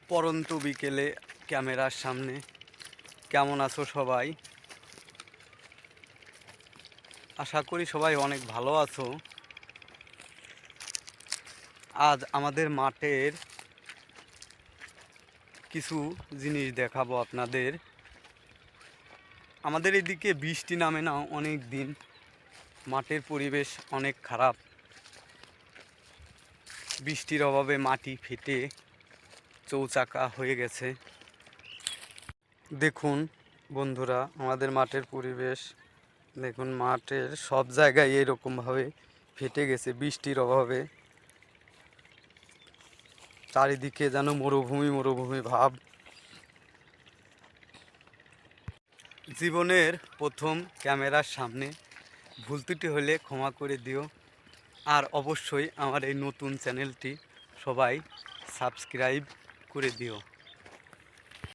পরন্ত বিকেলে ক্যামেরার সামনে। কেমন আছো সবাই? আশা করি সবাই অনেক ভালো আছো। আজ আমাদের মাঠের কিছু জিনিস দেখাবো আপনাদের। আমাদের এদিকে বৃষ্টি নামে না অনেক দিন, মাঠের পরিবেশ অনেক খারাপ। বৃষ্টির অভাবে মাটি ফেটে চৌচাকা হয়ে গেছে। দেখুন বন্ধুরা, আমাদের মাঠের পরিবেশ দেখুন, মাঠের সব জায়গায় এরকমভাবে ফেটে গেছে বৃষ্টির অভাবে। চারিদিকে যেন মরুভূমি মরুভূমি ভাব। জীবনের প্রথম ক্যামেরার সামনে, ভুল ত্রুটি হলে ক্ষমা করে দিও। আর অবশ্যই আমার এই নতুন চ্যানেলটি সবাই সাবস্ক্রাইব করে দিও।